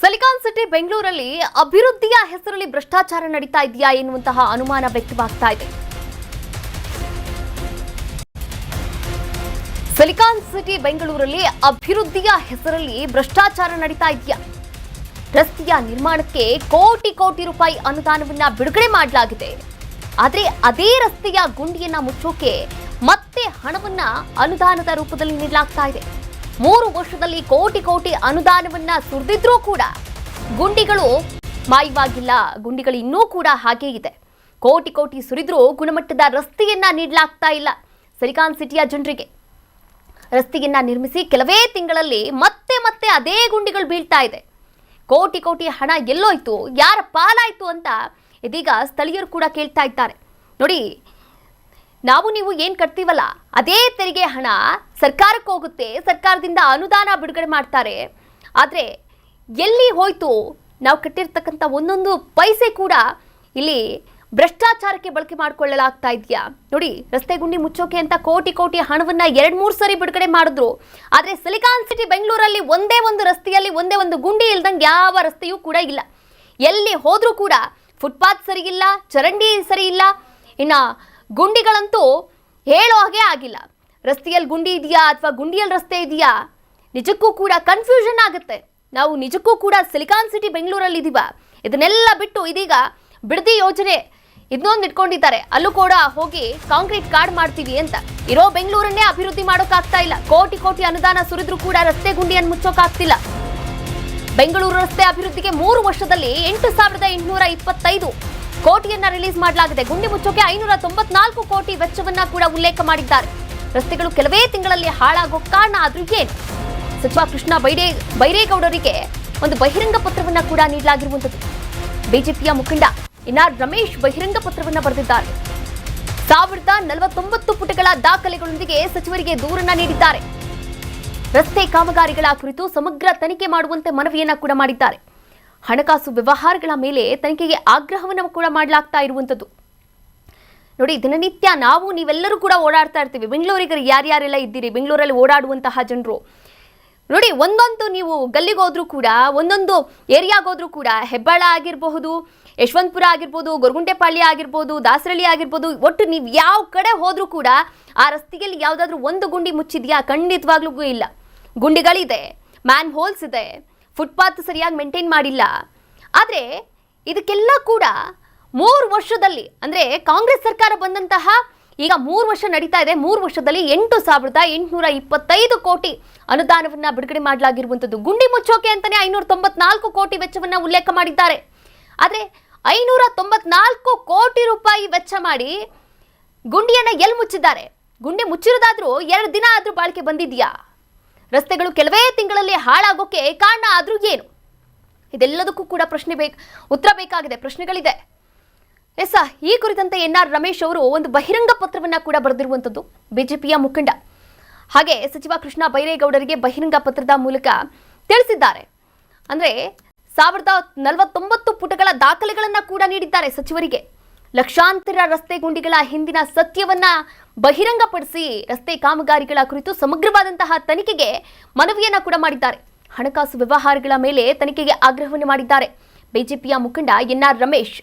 Silicon city ಬೆಂಗಳೂರಲ್ಲಿ ಅಭಿವೃದ್ಧಿಯ ಹೆಸರಲ್ಲಿ ಭ್ರಷ್ಟಾಚಾರ ನಡೀತಾ ಇದೆಯಾ ಎನ್ನುವಂತಹ ಅನುಮಾನ ವ್ಯಕ್ತವಾಗ್ತಾ ಇದೆ. ಸಿಲಿಕಾನ್ ಸಿಟಿ ಬೆಂಗಳೂರಲ್ಲಿ ಅಭಿವೃದ್ಧಿಯ ಹೆಸರಲ್ಲಿ ಭ್ರಷ್ಟಾಚಾರ ನಡೀತಾ ಇದೆಯಾ? ರಸ್ತೆಯ ನಿರ್ಮಾಣಕ್ಕೆ ಕೋಟಿ ಕೋಟಿ ರೂಪಾಯಿ ಅನುದಾನವನ್ನ ಬಿಡುಗಡೆ ಮಾಡಲಾಗಿದೆ. ಆದರೆ ಅದೇ ರಸ್ತೆಯ ಗುಂಡಿಯನ್ನ ಮುಚ್ಚೋಕೆ ಮತ್ತೆ ಹಣವನ್ನ ಅನುದಾನದ ರೂಪದಲ್ಲಿ ನೀಡಲಾಗ್ತಾ ಇದೆ. 3 ವರ್ಷದಲ್ಲಿ ಕೋಟಿ ಕೋಟಿ ಅನುದಾನವನ್ನ ಸುರಿದಿದ್ರೂ ಕೂಡ ಗುಂಡಿಗಳು ಮಾಯವಾಗಿಲ್ಲ. ಗುಂಡಿಗಳು ಇನ್ನೂ ಕೂಡ ಹಾಗೇ ಇದೆ. ಕೋಟಿ ಕೋಟಿ ಸುರಿದ್ರೂ ಗುಣಮಟ್ಟದ ರಸ್ತೆಯನ್ನ ನೀಡಲಾಗ್ತಾ ಇಲ್ಲ. ಸಿಲಿಕಾನ್ ಸಿಟಿಯ ಜನರಿಗೆ ರಸ್ತೆಯನ್ನ ನಿರ್ಮಿಸಿ ಕೆಲವೇ ತಿಂಗಳಲ್ಲಿ ಮತ್ತೆ ಅದೇ ಗುಂಡಿಗಳು ಬೀಳ್ತಾ ಇದೆ. ಕೋಟಿ ಕೋಟಿ ಹಣ ಎಲ್ಲೋಯ್ತು, ಯಾರ ಪಾಲಾಯ್ತು ಅಂತ ಇದೀಗ ಸ್ಥಳೀಯರು ಕೂಡ ಕೇಳ್ತಾ ಇದ್ದಾರೆ. ನೋಡಿ, ನಾವು ನೀವು ಏನು ಕಟ್ತೀವಲ್ಲ ಅದೇ ತೆರಿಗೆ ಹಣ ಸರ್ಕಾರಕ್ಕೆ ಹೋಗುತ್ತೆ, ಸರ್ಕಾರದಿಂದ ಅನುದಾನ ಬಿಡುಗಡೆ ಮಾಡ್ತಾರೆ. ಆದರೆ ಎಲ್ಲಿ ಹೋಯ್ತು ನಾವು ಕಟ್ಟಿರ್ತಕ್ಕಂಥ ಒಂದೊಂದು ಪೈಸೆ ಕೂಡ ಇಲ್ಲಿ ಭ್ರಷ್ಟಾಚಾರಕ್ಕೆ ಬಳಕೆ ಮಾಡಿಕೊಳ್ಳಲಾಗ್ತಾ ಇದೆಯಾ? ನೋಡಿ, ರಸ್ತೆ ಗುಂಡಿ ಮುಚ್ಚೋಕೆ ಅಂತ ಕೋಟಿ ಕೋಟಿ ಹಣವನ್ನ 2-3 ಸರಿ ಬಿಡುಗಡೆ ಮಾಡಿದ್ರು. ಆದರೆ ಸಿಲಿಕಾನ್ ಸಿಟಿ ಬೆಂಗಳೂರಲ್ಲಿ ಒಂದೇ ಒಂದು ರಸ್ತೆಯಲ್ಲಿ ಒಂದೇ ಒಂದು ಗುಂಡಿ ಇಲ್ದಂಗೆ ಯಾವ ರಸ್ತೆಯೂ ಕೂಡ ಇಲ್ಲ. ಎಲ್ಲಿ ಹೋದ್ರೂ ಕೂಡ ಫುಟ್ಪಾತ್ ಸರಿ ಇಲ್ಲ, ಚರಂಡಿ ಸರಿ ಇಲ್ಲ, ಇನ್ನು ಗುಂಡಿಗಳಂತೂ ಹೇಳೋ ಹಾಗೆ ಆಗಿಲ್ಲ. ರಸ್ತೆಯಲ್ಲಿ ಗುಂಡಿ ಇದೆಯಾ ಅಥವಾ ಗುಂಡಿಯಲ್ಲಿ ರಸ್ತೆ ಇದೆಯಾ ನಿಜಕ್ಕೂ ಕೂಡ ಕನ್ಫ್ಯೂಷನ್ ಆಗುತ್ತೆ. ನಾವು ನಿಜಕ್ಕೂ ಕೂಡ ಸಿಲಿಕಾನ್ ಸಿಟಿ ಬೆಂಗಳೂರಲ್ಲಿ ಇದೀವ. ಇದನ್ನೆಲ್ಲ ಬಿಟ್ಟು ಇದೀಗ ಬಿಡದಿ ಯೋಜನೆ ಇದನ್ನೊಂದು ಇಟ್ಕೊಂಡಿದ್ದಾರೆ. ಅಲ್ಲೂ ಕೂಡ ಹೋಗಿ ಕಾಂಕ್ರೀಟ್ ಕಾರ್ಡ್ ಮಾಡ್ತೀವಿ ಅಂತ. ಇರೋ ಬೆಂಗಳೂರನ್ನೇ ಅಭಿವೃದ್ಧಿ ಮಾಡೋಕ್ಕಾಗ್ತಾ ಇಲ್ಲ. ಕೋಟಿ ಕೋಟಿ ಅನುದಾನ ಸುರಿದ್ರೂ ಕೂಡ ರಸ್ತೆ ಗುಂಡಿಯನ್ನು ಮುಚ್ಚೋಕ್ಕಾಗ್ತಿಲ್ಲ. ಬೆಂಗಳೂರು ರಸ್ತೆ ಅಭಿವೃದ್ಧಿಗೆ 3 ವರ್ಷದಲ್ಲಿ 8,825 ಕೋಟಿಯನ್ನ ರಿಲೀಸ್ ಮಾಡಲಾಗಿದೆ. ಗುಂಡಿ ಮುಚ್ಚೋಕೆ 594 ಕೋಟಿ ವೆಚ್ಚವನ್ನ ಕೂಡ ಉಲ್ಲೇಖ ಮಾಡಿದ್ದಾರೆ. ರಸ್ತೆಗಳು ಕೆಲವೇ ತಿಂಗಳಲ್ಲಿ ಹಾಳಾಗೋ ಕಾರಣ ಆದ್ರೂ ಏನು? ಸಚಿವ ಕೃಷ್ಣ ಬೈರೇಗೌಡರಿಗೆ ಒಂದು ಬಹಿರಂಗ ಪತ್ರವನ್ನ ಕೂಡ ನೀಡಲಾಗಿರುವಂತದ್ದು. ಬಿಜೆಪಿಯ ಮುಖಂಡ ಎನ್ಆರ್ ರಮೇಶ್ ಬಹಿರಂಗ ಪತ್ರವನ್ನ ಬರೆದಿದ್ದಾರೆ. 1049 ಪುಟಗಳ ದಾಖಲೆಗಳೊಂದಿಗೆ ಸಚಿವರಿಗೆ ದೂರನ್ನ ನೀಡಿದ್ದಾರೆ. ರಸ್ತೆ ಕಾಮಗಾರಿಗಳ ಕುರಿತು ಸಮಗ್ರ ತನಿಖೆ ಮಾಡುವಂತೆ ಮನವಿಯನ್ನ ಕೂಡ ಮಾಡಿದ್ದಾರೆ. ಹಣಕಾಸು ವ್ಯವಹಾರಗಳ ಮೇಲೆ ತನಿಖೆಗೆ ಆಗ್ರಹವನ್ನು ಕೂಡ ಮಾಡಲಾಗ್ತಾ ಇರುವಂಥದ್ದು. ನೋಡಿ, ದಿನನಿತ್ಯ ನೀವೆಲ್ಲರೂ ಕೂಡ ಓಡಾಡ್ತಾ ಇರ್ತೀವಿ. ಬೆಂಗಳೂರಿಗೆ ಯಾರ್ಯಾರೆಲ್ಲ ಇದ್ದೀರಿ, ಬೆಂಗಳೂರಲ್ಲಿ ಓಡಾಡುವಂತಹ ಜನರು ನೋಡಿ, ಒಂದೊಂದು ನೀವು ಗಲ್ಲಿಗೆ ಹೋದ್ರೂ ಕೂಡ, ಒಂದೊಂದು ಏರಿಯಾಗೋದ್ರೂ ಕೂಡ, ಹೆಬ್ಬಾಳ ಆಗಿರಬಹುದು, ಯಶವಂತಪುರ ಆಗಿರ್ಬೋದು, ಗೊರಗುಂಟೆಪಾಳ್ಯ ಆಗಿರ್ಬೋದು, ದಾಸರಳ್ಳಿ ಆಗಿರ್ಬೋದು, ಒಟ್ಟು ನೀವು ಯಾವ ಕಡೆ ಹೋದ್ರೂ ಕೂಡ ಆ ರಸ್ತೆಯಲ್ಲಿ ಯಾವುದಾದ್ರೂ ಒಂದು ಗುಂಡಿ ಮುಚ್ಚಿದೆಯಾ? ಖಂಡಿತವಾಗ್ಲೂ ಇಲ್ಲ. ಗುಂಡಿಗಳಿದೆ, ಮ್ಯಾನ್ ಹೋಲ್ಸ್ ಇದೆ, ಫುಟ್ಪಾತ್ ಸರಿಯಾಗಿ ಮೇಂಟೈನ್ ಮಾಡಿಲ್ಲ. ಆದರೆ ಇದಕ್ಕೆಲ್ಲ ಕೂಡ 3 ವರ್ಷದಲ್ಲಿ, ಅಂದರೆ ಕಾಂಗ್ರೆಸ್ ಸರ್ಕಾರ ಬಂದಂತಹ ಈಗ 3 ವರ್ಷ ನಡೀತಾ ಇದೆ. 3 ವರ್ಷದಲ್ಲಿ 8,825 ಕೋಟಿ ಅನುದಾನವನ್ನ ಬಿಡುಗಡೆ ಮಾಡಲಾಗಿರುವಂಥದ್ದು. ಗುಂಡಿ ಮುಚ್ಚೋಕೆ ಅಂತಾನೆ 594 ಕೋಟಿ ವೆಚ್ಚವನ್ನ ಉಲ್ಲೇಖ ಮಾಡಿದ್ದಾರೆ. ಆದರೆ 594 ಕೋಟಿ ರೂಪಾಯಿ ವೆಚ್ಚ ಮಾಡಿ ಗುಂಡಿಯನ್ನ ಎಲ್ಲಿ ಮುಚ್ಚಿದ್ದಾರೆ? ಗುಂಡಿ ಮುಚ್ಚಿರೋದಾದ್ರೂ 2 ದಿನ ಆದ್ರೂ ಬಾಳಿಕೆ ಬಂದಿದೆಯಾ? ರಸ್ತೆಗಳು ಕೆಲವೇ ತಿಂಗಳಲ್ಲಿ ಹಾಳಾಗೋಕೆ ಕಾರಣ ಆದ್ರೂ ಏನು? ಇದೆಲ್ಲದಕ್ಕೂ ಕೂಡ ಉತ್ತರ ಬೇಕಾಗಿದೆ, ಪ್ರಶ್ನೆಗಳಿದೆ. ಎಸ್, ಈ ಕುರಿತಂತೆ ಎನ್ಆರ್ ರಮೇಶ್ ಅವರು ಒಂದು ಬಹಿರಂಗ ಪತ್ರವನ್ನ ಕೂಡ ಬರೆದಿರುವಂಥದ್ದು. ಬಿಜೆಪಿಯ ಮುಖಂಡ ಹಾಗೆ ಸಚಿವ ಕೃಷ್ಣ ಬೈರೇಗೌಡರಿಗೆ ಬಹಿರಂಗ ಪತ್ರದ ಮೂಲಕ ತಿಳಿಸಿದ್ದಾರೆ. ಅಂದ್ರೆ 1049 ಪುಟಗಳ ದಾಖಲೆಗಳನ್ನ ಕೂಡ ನೀಡಿದ್ದಾರೆ ಸಚಿವರಿಗೆ. ಲಕ್ಷಾಂತರ ರಸ್ತೆ ಗುಂಡಿಗಳ ಹಿಂದಿನ ಸತ್ಯವನ್ನ ಬಹಿರಂಗಪಡಿಸಿ ರಸ್ತೆ ಕಾಮಗಾರಿಗಳ ಕುರಿತು ಸಮಗ್ರವಾದಂತಹ ತನಿಖೆಗೆ ಮನವಿಯನ್ನ ಕೂಡ ಮಾಡಿದ್ದಾರೆ. ಹಣಕಾಸು ವ್ಯವಹಾರಗಳ ಮೇಲೆ ತನಿಖೆಗೆ ಆಗ್ರಹವನ್ನು ಮಾಡಿದ್ದಾರೆ ಬಿಜೆಪಿಯ ಮುಖಂಡ ಎನ್ಆರ್ ರಮೇಶ್.